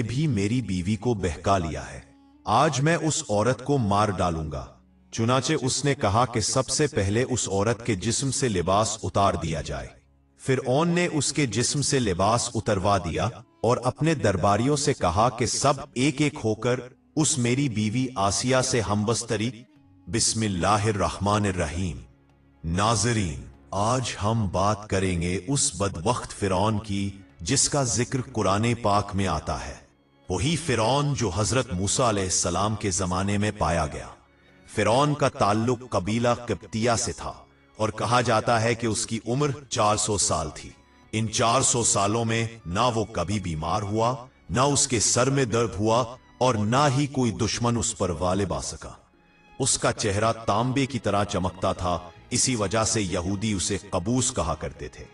بھی मेरी बीवी को बहका लिया है, आज मैं उस औरत को मार डालूंगा। चुनाचे उसने कहा कि सबसे पहले उस औरत के जिस्म से लिबास उतार दिया जाए। फिरौन ने उसके जिस्म से लिबास उतरवा दिया और अपने दरबारियों से कहा कि सब एक एक होकर उस मेरी बीवी आसिया से हमबस्तरी। बिस्मिल्लाहिर्रहमानिर्रहीम। नाज़रीन, आज हम बात करेंगे उस बदबख्त फिरौन की जिसका जिक्र कुरान पाक में आता है। वही फिरौन जो हजरत मूसा अलैहिस्सलाम के जमाने में पाया गया। फिरौन का ताल्लुक कबीला किब्तिया से था और कहा जाता है कि उसकी उम्र 400 साल थी। इन 400 सालों में ना वो कभी बीमार हुआ, ना उसके सर में दर्द हुआ और ना ही कोई दुश्मन उस पर गालिब आ सका। उसका चेहरा तांबे की तरह चमकता था, इसी वजह से यहूदी उसे कबूस कहा करते थे।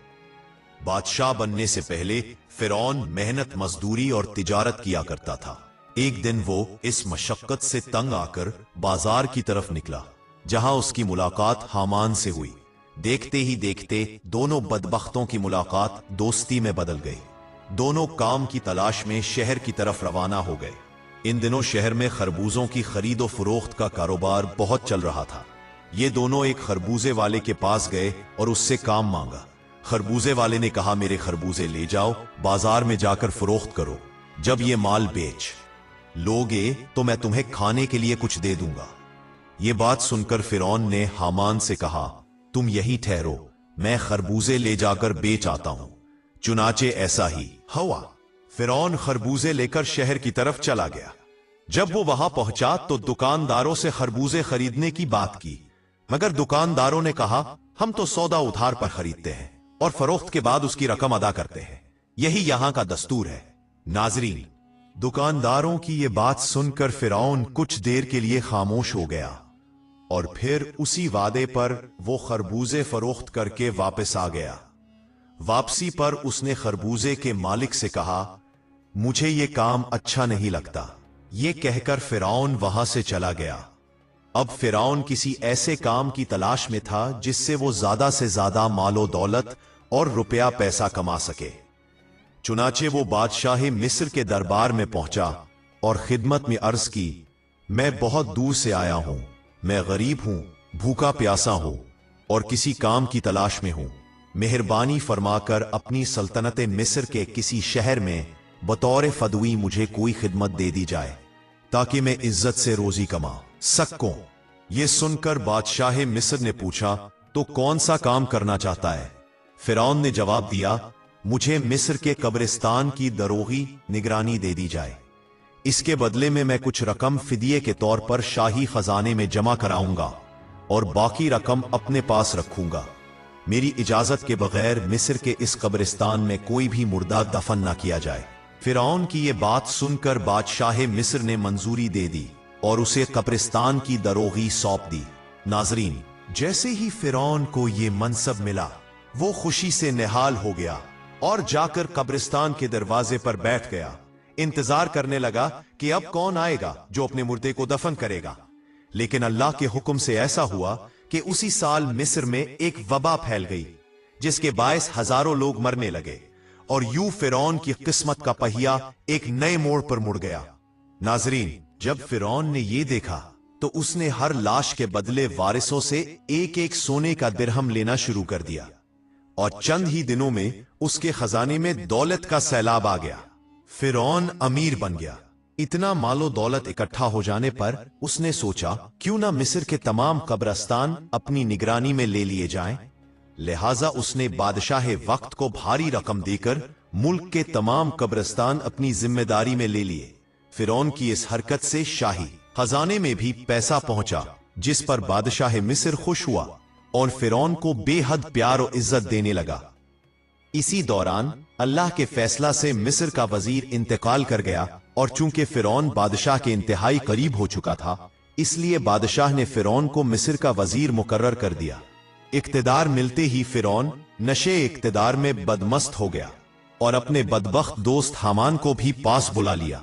बादशाह बनने से पहले फिरौन मेहनत मजदूरी और तिजारत किया करता था। एक दिन वो इस मशक्कत से तंग आकर बाजार की तरफ निकला, जहां उसकी मुलाकात हामान से हुई। देखते ही देखते दोनों बदबख्तों की मुलाकात दोस्ती में बदल गई। दोनों काम की तलाश में शहर की तरफ रवाना हो गए। इन दिनों शहर में खरबूजों की खरीदो फरोख्त का कारोबार बहुत चल रहा था। ये दोनों एक खरबूजे वाले के पास गए और उससे काम मांगा। खरबूजे वाले ने कहा, मेरे खरबूजे ले जाओ, बाजार में जाकर फरोख्त करो। जब ये माल बेच लोगे तो मैं तुम्हें खाने के लिए कुछ दे दूंगा। ये बात सुनकर फिरौन ने हामान से कहा, तुम यही ठहरो, मैं खरबूजे ले जाकर बेच आता हूं। चुनाचे ऐसा ही हुआ। फिरौन खरबूजे लेकर शहर की तरफ चला गया। जब वो वहां पहुंचा तो दुकानदारों से खरबूजे खरीदने की बात की, मगर दुकानदारों ने कहा, हम तो सौदा उधार पर खरीदते हैं और फरोख्त के बाद उसकी रकम अदा करते हैं, यही यहां का दस्तूर है। नाजरीन, दुकानदारों की ये बात सुनकर फिरौन कुछ देर के लिए खामोश हो गया और फिर उसी वादे पर वो खरबूजे फरोख्त करके वापस आ गया। वापसी पर उसने खरबूजे के मालिक से कहा, मुझे ये काम अच्छा नहीं लगता। ये कहकर फिरौन वहां से चला गया। अब फिरौन किसी ऐसे काम की तलाश में था जिससे वो ज्यादा से ज्यादा मालो दौलत और रुपया पैसा कमा सके। चुनाचे वो बादशाह मिस्र के दरबार में पहुंचा और खिदमत में अर्ज की, मैं बहुत दूर से आया हूं, मैं गरीब हूं, भूखा प्यासा हूं और किसी काम की तलाश में हूं। मेहरबानी फरमाकर अपनी सल्तनत मिस्र के किसी शहर में बतौर फदवी मुझे कोई खिदमत दे दी जाए ताकि मैं इज्जत से रोजी कमा सकूं। यह सुनकर बादशाह मिस्र ने पूछा, तो कौन सा काम करना चाहता है? फिरौन ने जवाब दिया, मुझे मिस्र के कब्रिस्तान की दरोगी निगरानी दे दी जाए। इसके बदले में मैं कुछ रकम फिदिये के तौर पर शाही खजाने में जमा कराऊंगा और बाकी रकम अपने पास रखूंगा। मेरी इजाजत के बगैर मिस्र के इस कब्रिस्तान में कोई भी मुर्दा दफन न किया जाए। फिरौन की यह बात सुनकर बादशाह मिस्र ने मंजूरी दे दी और उसे कब्रिस्तान की दरोगी सौंप दी। नाजरीन, जैसे ही फिरौन को यह मनसब मिला, वो खुशी से निहाल हो गया और जाकर कब्रिस्तान के दरवाजे पर बैठ गया। इंतजार करने लगा कि अब कौन आएगा जो अपने मुर्दे को दफन करेगा। लेकिन अल्लाह के हुक्म से ऐसा हुआ कि उसी साल मिस्र में एक वबा फैल गई, जिसके बायस हजारों लोग मरने लगे और यूं फिरौन की किस्मत का पहिया एक नए मोड़ पर मुड़ गया। नाजरीन, जब फिरौन ने यह देखा तो उसने हर लाश के बदले वारिसों से एक एक सोने का दिरहम लेना शुरू कर दिया और चंद ही दिनों में उसके खजाने में दौलत का सैलाब आ गया। फिरौन अमीर बन गया। इतना मालो दौलत इकट्ठा हो जाने पर उसने सोचा, क्यों ना मिस्र के तमाम कब्रिस्तान अपनी निगरानी में ले लिए जाएं। लिहाजा उसने बादशाह वक्त को भारी रकम देकर मुल्क के तमाम कब्रिस्तान अपनी जिम्मेदारी में ले लिए। फिरौन की इस हरकत से शाही खजाने में भी पैसा पहुंचा, जिस पर बादशाह मिस्र खुश हुआ और फिरौन को बेहद प्यार और इज्जत देने लगा। इसी दौरान अल्लाह के फैसला से मिस्र का वजीर इंतकाल कर गया और चूंकि फिरौन बादशाह के इंतहाई करीब हो चुका था, इसलिए बादशाह ने फिरौन को मिस्र का वजीर मुकर्रर कर दिया। इक्तदार मिलते ही फिरौन नशे इक्तदार में बदमस्त हो गया और अपने बदबख्त दोस्त हामान को भी पास बुला लिया।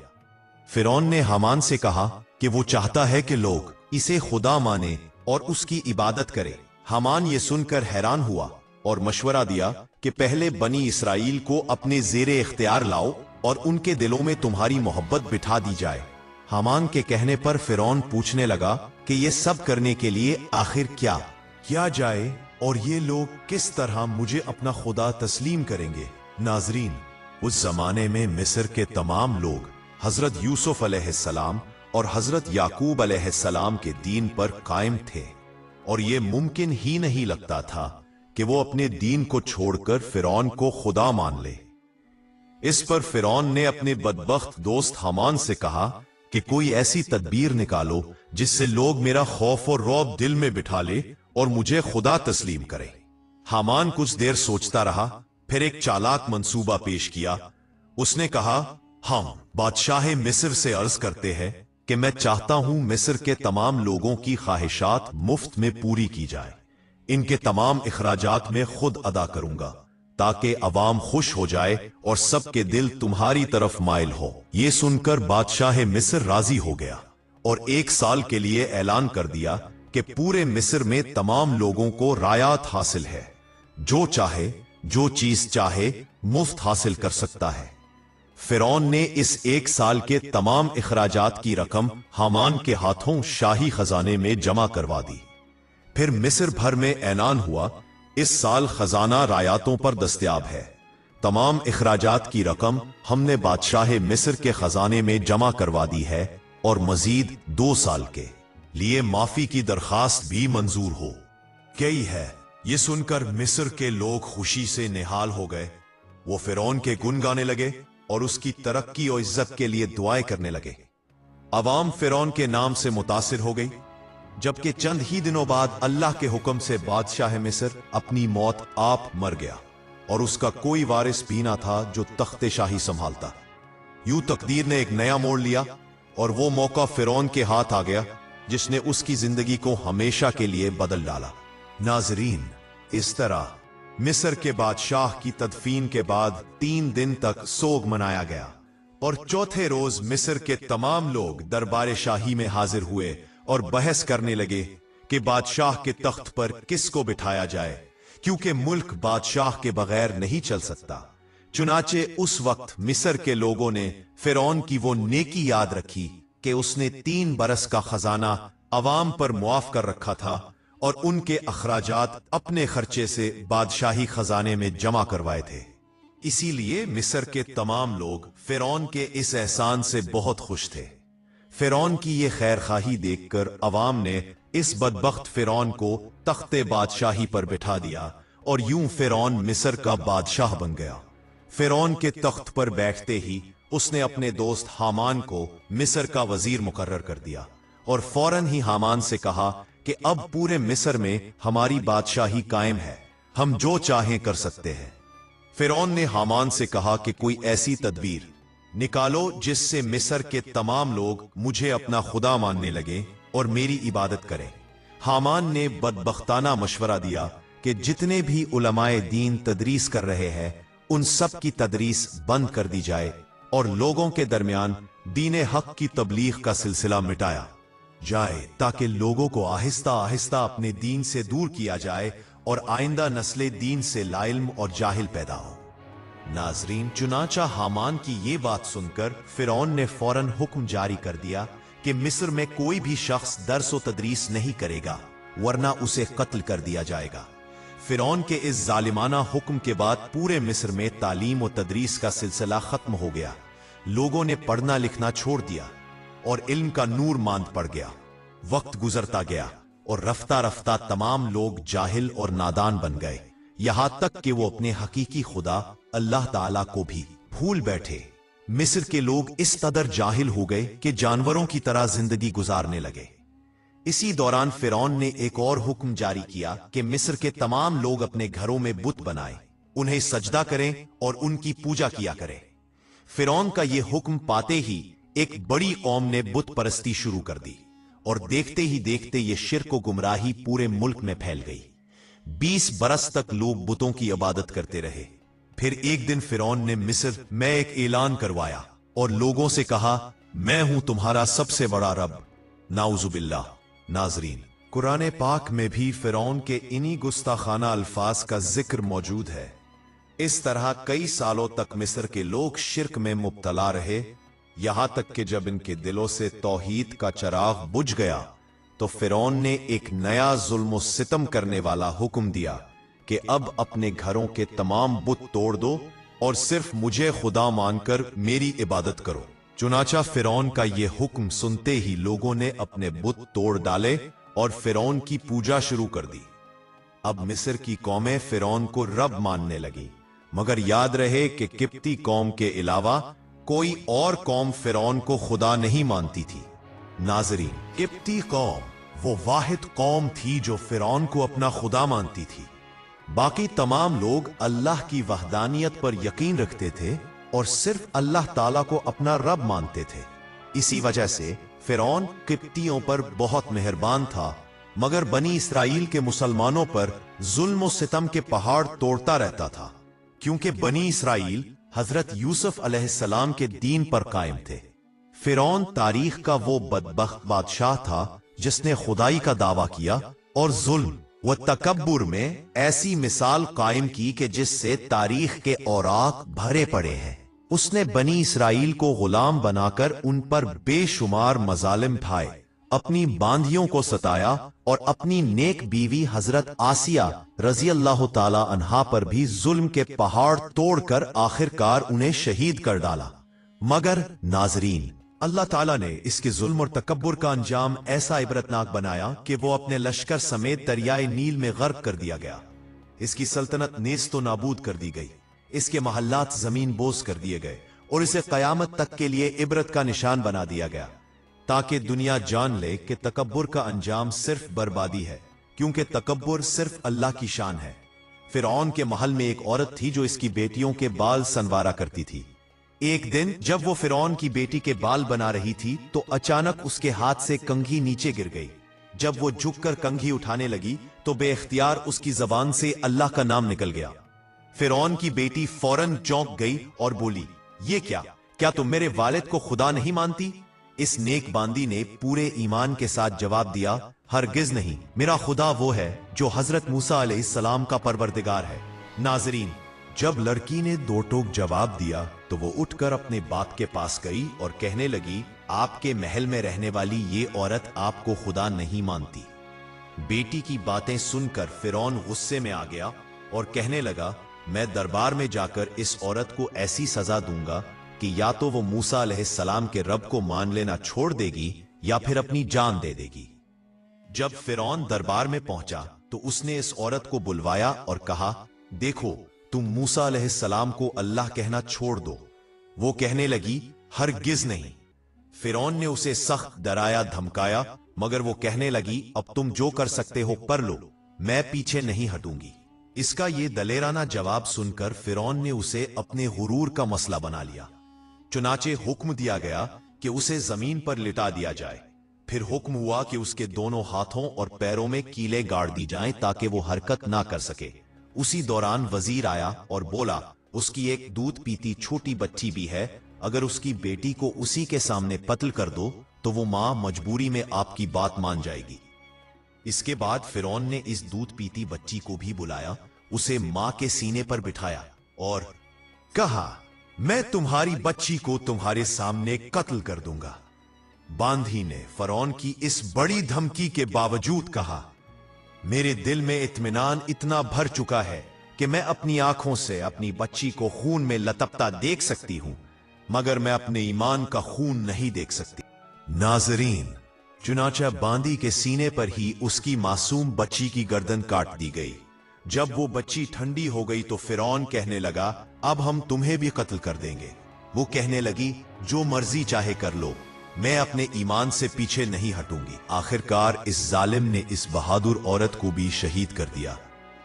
फिरौन ने हामान से कहा कि वो चाहता है कि लोग इसे खुदा माने और उसकी इबादत करें। हामान ये सुनकर हैरान हुआ और मशवरा दिया कि पहले बनी इसराइल को अपने जेरे इख्तियार लाओ और उनके दिलों में तुम्हारी मोहब्बत बिठा दी जाए। हामान के कहने पर फिरौन पूछने लगा कि ये सब करने के लिए आखिर क्या किया जाए और ये लोग किस तरह मुझे अपना खुदा तस्लीम करेंगे। नाजरीन, उस जमाने में मिस्र के तमाम लोग हजरत यूसुफ अलैहिस्सलाम और हजरत याकूब अलैहिस्सलाम के दीन पर कायम थे, और ये मुमकिन ही नहीं लगता था कि वो अपने दीन को छोड़कर फिरौन को खुदा मान ले। इस पर फिरौन ने अपने बदबख्त दोस्त हामान से कहा कि कोई ऐसी तदबीर निकालो जिससे लोग मेरा खौफ और रौब दिल में बिठा ले और मुझे खुदा तस्लीम करे। हामान कुछ देर सोचता रहा, फिर एक चालाक मंसूबा पेश किया। उसने कहा, हम बादशाह मिस्र से अर्ज करते हैं कि मैं चाहता हूं मिस्र के तमाम लोगों की ख्वाहिशात मुफ्त में पूरी की जाए। इनके तमाम इखराजात में खुद अदा करूंगा ताकि अवाम खुश हो जाए और सबके दिल तुम्हारी तरफ माइल हो। ये सुनकर बादशाह मिस्र राजी हो गया और 1 साल के लिए ऐलान कर दिया कि पूरे मिस्र में तमाम लोगों को रायात हासिल है, जो चाहे जो चीज चाहे मुफ्त हासिल कर सकता है। फिरौन ने इस 1 साल के तमाम इखराजात की रकम हामान के हाथों शाही खजाने में जमा करवा दी। फिर मिस्र भर में ऐलान हुआ, इस साल खजाना रायातों पर दस्तयाब है। तमाम इखराजात की रकम हमने बादशाह मिस्र के खजाने में जमा करवा दी है और मजीद 2 साल के लिए माफी की दरखास्त भी मंजूर हो गई है। ये सुनकर मिस्र के लोग खुशी से निहाल हो गए। वो फिरौन के गुण गाने लगे और उसकी तरक्की और इज्जत के लिए दुआएं करने लगे। अवाम फिरौन के नाम से मुतासिर हो गई। जबकि चंद ही दिनों बाद अल्लाह के हुक्म से बादशाह मिस्र अपनी मौत आप मर गया और उसका कोई वारिस भी ना था जो तख्ते शाही संभालता। यूं तकदीर ने एक नया मोड़ लिया और वो मौका फिरौन के हाथ आ गया जिसने उसकी जिंदगी को हमेशा के लिए बदल डाला। नाजरीन, इस तरह मिस्र के बादशाह की तदफीन के बाद 3 दिन तक सोग मनाया गया और चौथे रोज मिस्र के तमाम लोग दरबार शाही में हाजिर हुए और बहस करने लगे कि बादशाह के तख्त पर किसको बिठाया जाए, क्योंकि मुल्क बादशाह के बगैर नहीं चल सकता। चुनाचे उस वक्त मिस्र के लोगों ने फिरौन की वो नेकी याद रखी कि उसने 3 बरस का खजाना अवाम पर मुआफ कर रखा था और उनके अखराजात अपने खर्चे से बादशाही खजाने में जमा करवाए थे। इसीलिए मिस्र के तमाम लोग फिरौन के इस एहसान से बहुत खुश थे। फिरौन की ये खैर खाही देखकर अवाम ने इस बदबख्त फिरौन को तख्ते बादशाही पर बिठा दिया और यूं फिरौन मिस्र का बादशाह बन गया। फिरौन के तख्त पर बैठते ही उसने अपने दोस्त हामान को मिस्र का वजीर मुकर्रर कर दिया और फौरन ही हामान से कहा कि अब पूरे मिस्र में हमारी बादशाही कायम है, हम जो चाहें कर सकते हैं। फिरौन ने हामान से कहा कि कोई ऐसी तदबीर निकालो जिससे मिस्र के तमाम लोग मुझे अपना खुदा मानने लगे और मेरी इबादत करें। हामान ने बदबख्ताना मशवरा दिया कि जितने भी उलमाए दीन तदरीस कर रहे हैं उन सब की तदरीस बंद कर दी जाए और लोगों के दरमियान दीन हक की तबलीग का सिलसिला मिटाया जाए ताकि लोगों को आहिस्ता आहिस्ता अपने दीन से दूर किया जाए और आइंदा नस्लें दीन से लाइल्म और जाहिल पैदा हो। नाजरीन, चुनाचा हामान की ये बात सुनकर फिरौन ने फौरन हुक्म जारी कर दिया कि मिस्र में कोई भी शख्स दर्स व तदरीस नहीं करेगा वरना उसे कत्ल कर दिया जाएगा। फिरौन के इस जालिमाना हुक्म के बाद पूरे मिस्र में तालीम व तदरीस का सिलसिला खत्म हो गया। लोगों ने पढ़ना लिखना छोड़ दिया और इल्म का नूर मांद पड़ गया। वक्त गुजरता गया और रफ्ता रफ्ता तमाम लोग जाहिल और नादान बन गए, यहां तक कि वो अपने हकीकी खुदा अल्लाह ताला को भी भूल बैठे। मिस्र के लोग इस कदर जाहिल हो गए कि जानवरों की तरह जिंदगी गुजारने लगे। इसी दौरान फिरौन ने एक और हुक्म जारी किया कि मिस्र के तमाम लोग अपने घरों में बुत बनाएं, उन्हें सजदा करें और उनकी पूजा किया करें। फिरौन का यह हुक्म पाते ही एक बड़ी कौम ने बुत परस्ती शुरू कर दी और देखते ही देखते ये शिर्क व गुमराही पूरे मुल्क में फैल गई। 20 बरस तक लोग बुतों की इबादत करते रहे। फिर एक दिन फिरौन ने मिस्र में एक ऐलान करवाया और लोगों से कहा, मैं हूं तुम्हारा सबसे बड़ा रब। नाउजुबिल्लाह। नाजरीन, कुरान पाक में भी फिरौन के इन्हीं गुस्ताखाना अल्फाज का जिक्र मौजूद है। इस तरह कई सालों तक मिस्र के लोग शिर्क में मुब्तला रहे, यहां तक कि जब इनके दिलों से तौहीद का चिराग बुझ गया तो फिरौन ने एक नया जुल्म सितम करने वाला हुक्म दिया कि अब अपने घरों के तमाम बुत तोड़ दो और सिर्फ मुझे खुदा मानकर मेरी इबादत करो। चुनाचा फिरौन का यह हुक्म सुनते ही लोगों ने अपने बुत तोड़ डाले और फिरौन की पूजा शुरू कर दी। अब मिस्र की कौमें फिरौन को रब मानने लगी, मगर याद रहे कि किप्ती कौम के अलावा कोई और कौम फिरौन को खुदा नहीं मानती थी। नाज़रीन, किप्ती कौम वो वाहिद कौम थी जो फिरौन को अपना खुदा मानती थी। बाकी तमाम लोग अल्लाह की वहदानियत पर यकीन रखते थे और सिर्फ अल्लाह ताला को अपना रब मानते थे। इसी वजह से फिरौन किप्तियों पर बहुत मेहरबान था, मगर बनी इसराइल के मुसलमानों पर जुल्म और सितम के पहाड़ तोड़ता रहता था, क्योंकि बनी इसराइल हजरत यूसुफ अलैहिस्सलाम के दीन पर कायम थे। फिरौन तारीख का वो बदबख्त बादशाह था जिसने खुदाई का दावा किया और जुल्म व तकब्बुर में ऐसी मिसाल कायम की कि जिससे तारीख के औराक भरे पड़े हैं। उसने बनी इसराइल को गुलाम बनाकर उन पर बेशुमार मजालिम ढाए, अपनी बांधियों को सताया और अपनी नेक बीवी हजरत आसिया रजी अल्लाह ताला अन्हा पर भी जुल्म के पहाड़ तोड़कर आखिरकार उन्हें शहीद कर डाला। मगर नाजरीन, अल्लाह ताला ने इसके जुल्म और तकब्बुर का अंजाम ऐसा इबरतनाक बनाया कि वो अपने लश्कर समेत दरियाए नील में गर्क कर दिया गया। इसकी सल्तनत नेस्तो नाबूद कर दी गई, इसके महल्लात जमीन बोस कर दिए गए और इसे कयामत तक के लिए इबरत का निशान बना दिया गया, ताकि दुनिया जान ले कि तकब्बुर का अंजाम सिर्फ बर्बादी है, क्योंकि तकब्बुर सिर्फ अल्लाह की शान है। फिरौन के महल में एक औरत थी जो इसकी बेटियों के बाल संवारा करती थी। एक दिन जब वो फिरौन की बेटी के बाल बना रही थी तो अचानक उसके हाथ से कंघी नीचे गिर गई। जब वो झुककर कंघी उठाने लगी तो बेइख्तियार उसकी जबान से अल्लाह का नाम निकल गया। फिरौन की बेटी फौरन चौंक गई और बोली, ये क्या तुम मेरे वालिद को खुदा नहीं मानती? इस नेक बांदी ने पूरे ईमान के साथ जवाब दिया, हरगिज नहीं, मेरा खुदा वो है जो हजरत मूसा अलैहिस्सलाम का परवरदिगार है। नाजरीन, जब लड़की ने दो टोक जवाब दिया तो वो उठकर अपने बाप के पास गई और कहने लगी, आपके महल में रहने वाली ये औरत आपको खुदा नहीं मानती। बेटी की बातें सुनकर फिरौन गुस्से में आ गया और कहने लगा, मैं दरबार में जाकर इस औरत को ऐसी सजा दूंगा कि या तो वो मूसा अलैहिस्सलाम के रब को मान लेना छोड़ देगी या फिर अपनी जान दे देगी। जब फिरौन दरबार में पहुंचा तो उसने इस औरत को बुलवाया और कहा, देखो, तुम मूसा अलैहिस्सलाम को अल्लाह कहना छोड़ दो। वो कहने लगी, हरगिज नहीं। फिरौन ने उसे सख्त डराया धमकाया, मगर वो कहने लगी, अब तुम जो कर सकते हो कर लो, मैं पीछे नहीं हटूंगी। इसका ये दलेराना जवाब सुनकर फिरौन ने उसे अपने गुरूर का मसला बना लिया। चुनाचे हुक्म दिया गया कि उसे जमीन पर लिटा दिया जाए। फिर हुक्म हुआ कि उसके दोनों हाथों और पैरों में कीले गाड़ दी जाएं ताकि वो हरकत ना कर सके। उसी दौरान वजीर आया और बोला, उसकी एक दूध पीती छोटी बच्ची भी है, अगर उसकी बेटी को उसी के सामने कत्ल कर दो तो वो मां मजबूरी में आपकी बात मान जाएगी। इसके बाद फिरौन ने इस दूध पीती बच्ची को भी बुलाया, उसे मां के सीने पर बिठाया और कहा, मैं तुम्हारी बच्ची को तुम्हारे सामने कत्ल कर दूंगा। बांधी ने फिरौन की इस बड़ी धमकी के बावजूद कहा, मेरे दिल में इत्मीनान इतना भर चुका है कि मैं अपनी आंखों से अपनी बच्ची को खून में लतपता देख सकती हूं, मगर मैं अपने ईमान का खून नहीं देख सकती। नाजरीन, चुनाचा बांदी के सीने पर ही उसकी मासूम बच्ची की गर्दन काट दी गई। जब वो बच्ची ठंडी हो गई तो फिरौन कहने लगा, अब हम तुम्हें भी कत्ल कर देंगे। वो कहने लगी, जो मर्जी चाहे कर लो, मैं अपने ईमान से पीछे नहीं हटूंगी। आखिरकार इस जालिम ने इस बहादुर औरत को भी शहीद कर दिया।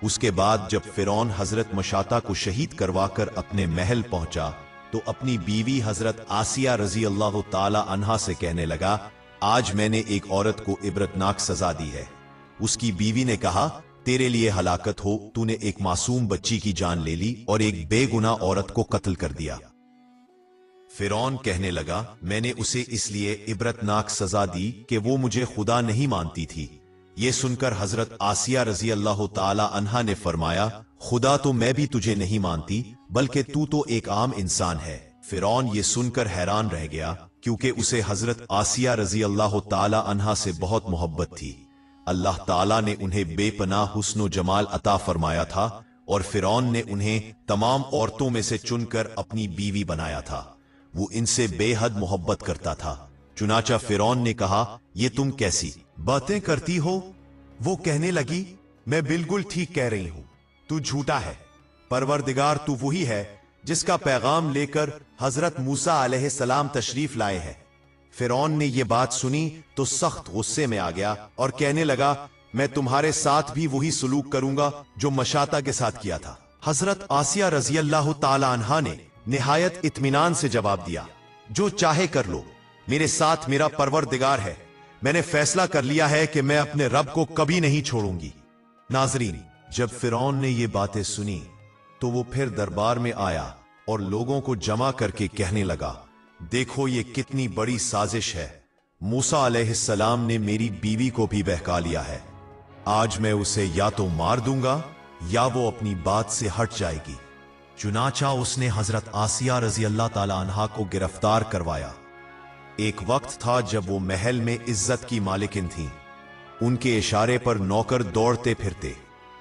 उसके बाद जब फिरौन हजरत मशाता को शहीद करवाकर अपने महल पहुंचा तो अपनी बीवी हजरत आसिया रजी अल्लाह ताला अन्हा से कहने लगा, आज मैंने एक औरत को इबरतनाक सजा दी है। उसकी बीवी ने कहा, तेरे लिए हलाकत हो, तूने एक मासूम बच्ची की जान ले ली और एक बेगुनाह औरत को कत्ल कर दिया। फिरौन कहने लगा, मैंने उसे इसलिए इबरतनाक सजा दी कि वो मुझे खुदा नहीं मानती थी। ये सुनकर हजरत आसिया रजी अल्लाह ताला अन्हा ने फरमाया, खुदा तो मैं भी तुझे नहीं मानती, बल्कि तू तो एक आम इंसान है। फिरौन ये सुनकर हैरान रह गया, क्योंकि उसे हजरत आसिया रजी अल्लाह ताला अन्हा से बहुत मोहब्बत थी। अल्लाह ताला ने उन्हें बेपनाह हुस्न जमाल अता फरमाया था और फिरौन ने उन्हें तमाम औरतों में से चुनकर अपनी बीवी बनाया था। वो इनसे बेहद मोहब्बत करता था। चुनाचा फिरौन ने कहा, ये तुम कैसी बातें करती हो? वो कहने लगी, मैं बिल्कुल ठीक कह रही हूं, तू झूठा है। परवरदिगार तू वही है जिसका पैगाम लेकर हजरत मूसा अलैहिस्सलाम तशरीफ लाए हैं। फिरौन ने यह बात सुनी तो सख्त गुस्से में आ गया और कहने लगा, मैं तुम्हारे साथ भी वही सलूक करूंगा जो मशाता के साथ किया था। हजरत आसिया रजी अल्लाह ताला अन्हा ने निहायत इत्मीनान से जवाब दिया, जो चाहे कर लो, मेरे साथ मेरा परवरदिगार है। मैंने फैसला कर लिया है कि मैं अपने रब को कभी नहीं छोड़ूंगी। नाजरीन, जब फिरौन ने ये बातें सुनी तो वो फिर दरबार में आया और लोगों को जमा करके कहने लगा, देखो ये कितनी बड़ी साजिश है। मूसा अलैहिस्सलाम ने मेरी बीवी को भी बहका लिया है। आज मैं उसे या तो मार दूंगा या वो अपनी बात से हट जाएगी। चुनाचा उसने हजरत आसिया रजी अल्लाह ताला अन्हा को गिरफ्तार करवाया। एक वक्त था जब वो महल में इज्जत की मालिकिन थीं। उनके इशारे पर नौकर दौड़ते फिरते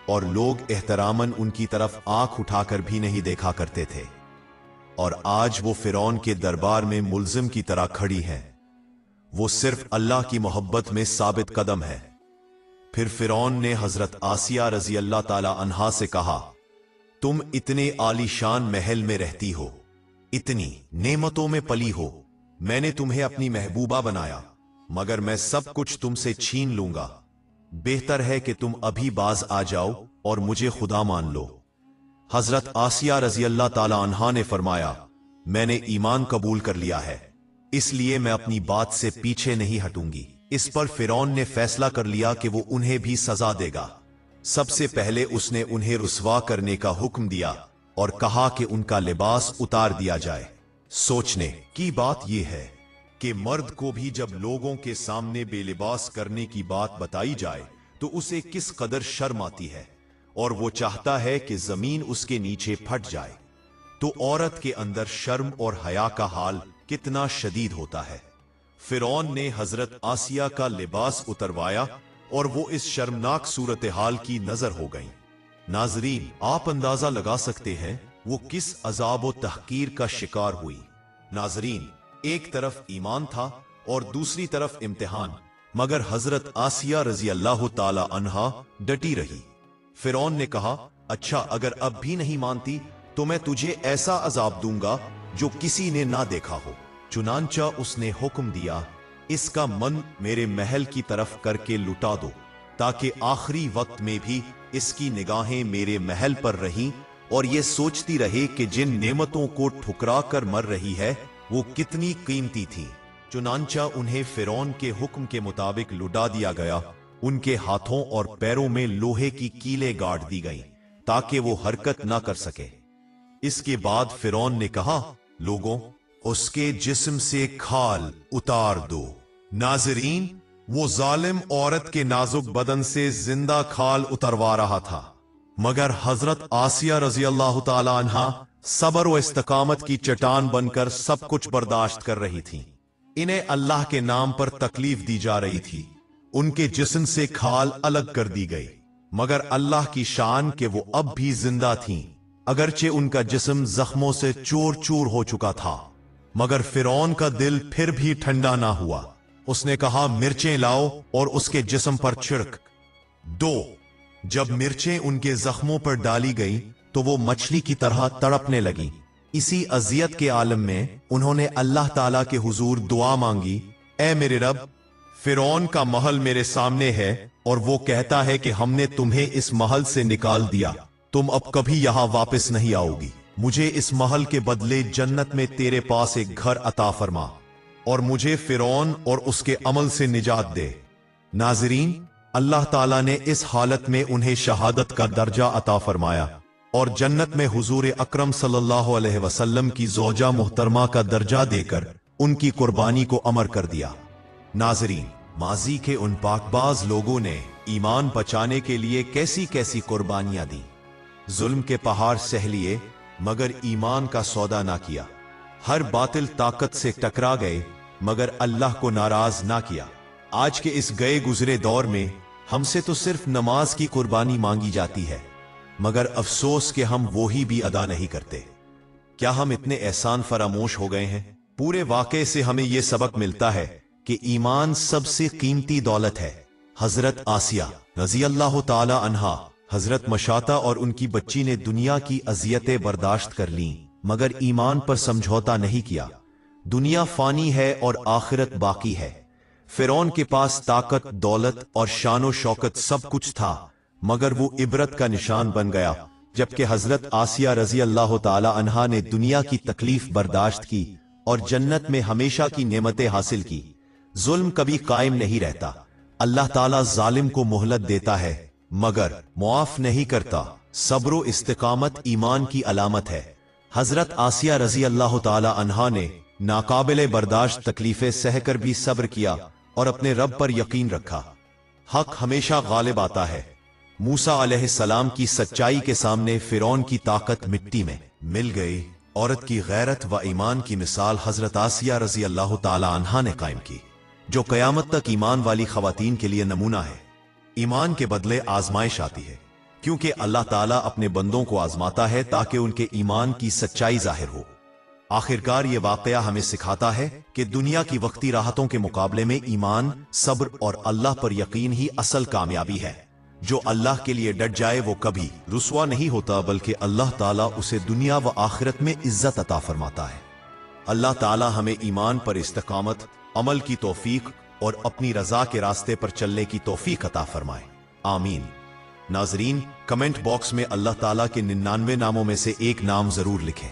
और लोग एहतरामन उनकी तरफ आंख उठाकर भी नहीं देखा करते थे। और आज वो फिरौन के दरबार में मुल्जिम की तरह खड़ी हैं। वो सिर्फ अल्लाह की मोहब्बत में साबित कदम है। फिर फिरौन ने हजरत आसिया रजी अल्लाह ताला अन्हा से कहा, तुम इतने आलीशान महल में रहती हो, इतनी नेमतों में पली हो, मैंने तुम्हें अपनी महबूबा बनाया, मगर मैं सब कुछ तुमसे छीन लूंगा। बेहतर है कि तुम अभी बाज आ जाओ और मुझे खुदा मान लो। हजरत आसिया रजी अल्लाह ताला अन्हा ने फरमाया, मैंने ईमान कबूल कर लिया है, इसलिए मैं अपनी बात से पीछे नहीं हटूंगी। इस पर फिरौन ने फैसला कर लिया कि वो उन्हें भी सजा देगा। सबसे पहले उसने उन्हें रुस्वा करने का हुक्म दिया और कहा कि उनका लिबास उतार दिया जाए। सोचने की बात यह है कि मर्द को भी जब लोगों के सामने बेलिबास करने की बात बताई जाए तो उसे किस कदर शर्म आती है और वो चाहता है कि जमीन उसके नीचे फट जाए। तो औरत के अंदर शर्म और हया का हाल कितना शदीद होता है। फिरौन ने हजरत आसिया का लिबास उतरवाया और वो इस शर्मनाक सूरत हाल की नजर हो गई। नाजरीन, आप अंदाजा लगा सकते हैं वो किस अजाब व तहकीर का शिकार हुई। नाजरीन, एक तरफ ईमान था और दूसरी तरफ इम्तिहान, मगर हजरत आसिया रजी अल्लाह ताला अन्हा डटी रही। फिरौन ने कहा, अच्छा अगर अब भी नहीं मानती तो मैं तुझे ऐसा अजाब दूंगा जो किसी ने ना देखा हो। चुनांचा उसने हुक्म दिया, इसका मन मेरे महल की तरफ करके लुटा दो, ताकि आखिरी वक्त में भी इसकी निगाहें मेरे महल पर रहीं और ये सोचती रहे कि जिन नेमतों को ठुकरा कर मर रही है वो कितनी कीमती थी। चुनांचा उन्हें फिरौन के हुक्म के मुताबिक लुटा दिया गया। उनके हाथों और पैरों में लोहे की कीलें गाड़ दी गईं ताकि वो हरकत ना कर सके। इसके बाद फिरौन ने कहा, लोगों, उसके जिस्म से खाल उतार दो। नाजरीन, वो जालिम औरत के नाजुक बदन से जिंदा खाल उतरवा रहा था, मगर हजरत आसिया रजी अल्लाह ताला अन्हा सबर व इस्तकामत की चट्टान बनकर सब कुछ बर्दाश्त कर रही थीं। इन्हें अल्लाह के नाम पर तकलीफ दी जा रही थी। उनके जिस्म से खाल अलग कर दी गई, मगर अल्लाह की शान के वो अब भी जिंदा थीं, अगरचे उनका जिस्म जख्मों से चूर चूर हो चुका था। मगर फिरौन का दिल फिर भी ठंडा ना हुआ। उसने कहा, मिर्चें लाओ और उसके जिस्म पर छिड़क दो। जब मिर्चें उनके जख्मों पर डाली गई तो वो मछली की तरह तड़पने लगी। इसी अजियत के आलम में उन्होंने अल्लाह ताला के हुजूर दुआ मांगी, ऐ मेरे रब, फिरौन का महल मेरे सामने है और वो कहता है कि हमने तुम्हें इस महल से निकाल दिया, तुम अब कभी यहां वापस नहीं आओगी। मुझे इस महल के बदले जन्नत में तेरे पास एक घर अता फरमा और मुझे फिरौन और उसके अमल से निजात दे। नाजरीन, अल्लाह ताला ने इस हालत में उन्हें शहादत का दर्जा अता फरमाया और जन्नत में हुजूर अकरम सल्लल्लाहु अलैहि वसल्लम की ज़ौजा मुहतरमा का दर्जा देकर उनकी कुर्बानी को अमर कर दिया। नाजरीन, माजी के उन पाकबाज लोगों ने ईमान बचाने के लिए कैसी कैसी कुर्बानियां दी। जुल्म के पहाड़ सह लिए मगर ईमान का सौदा ना किया। हर बातिल ताकत से टकरा गए मगर अल्लाह को नाराज ना किया। आज के इस गए गुजरे दौर में हमसे तो सिर्फ नमाज की कुर्बानी मांगी जाती है, मगर अफसोस कि हम वो ही भी अदा नहीं करते। क्या हम इतने एहसान फरामोश हो गए हैं? पूरे वाक़े से हमें यह सबक मिलता है कि ईमान सबसे कीमती दौलत है। हजरत आसिया रजी अल्लाह ताला अन्हा, हजरत मशाता और उनकी बच्ची ने दुनिया की अजियतें बर्दाश्त कर लीं मगर ईमान पर समझौता नहीं किया। दुनिया फानी है और आखिरत बाकी है। फिरौन के पास ताकत, दौलत और शानो शौकत सब कुछ था मगर वो इबरत का निशान बन गया, जबकि हजरत आसिया रजी अल्लाह ताला अन्हा ने दुनिया की तकलीफ बर्दाश्त की और जन्नत में हमेशा की नेमतें हासिल की। जुल्म कभी कायम नहीं रहता। अल्लाह ताला जालिम को मोहलत देता है मगर मुआफ नहीं करता। सब्र इस्तिकामत ईमान की अलामत है। हजरत आसिया रजी अल्लाह ताला अन्हा ने नाकाबिले बर्दाश्त तकलीफें सहकर भी सब्र किया और अपने रब पर यकीन रखा। हक हमेशा गालिब आता है। मूसा अलैहिस्सलाम की सच्चाई के सामने फिरौन की ताकत मिट्टी में मिल गई। औरत की गैरत व ईमान की मिसाल हजरत आसिया रजी अल्लाह ताला अन्हा ने कायम की, जो कयामत तक ईमान वाली खवातीन के लिए नमूना है। ईमान के बदले आजमाइश आती है, क्योंकि अल्लाह ताला अपने बंदों को आजमाता है ताकि उनके ईमान की सच्चाई जाहिर हो। आखिरकार ये वाकया हमें सिखाता है कि दुनिया की वक्ती राहतों के मुकाबले में ईमान, सब्र और अल्लाह पर यकीन ही असल कामयाबी है। जो अल्लाह के लिए डट जाए वो कभी रुसवा नहीं होता, बल्कि अल्लाह ताला उसे दुनिया व आखिरत में इज्जत अता फरमाता है। अल्लाह ताला हमें ईमान पर इस्तिकामत, अमल की तौफीक और अपनी रजा के रास्ते पर चलने की तौफीक अता फरमाए। आमीन। नाजरीन, कमेंट बॉक्स में अल्लाह ताला के 99 नामों में से एक नाम जरूर लिखें।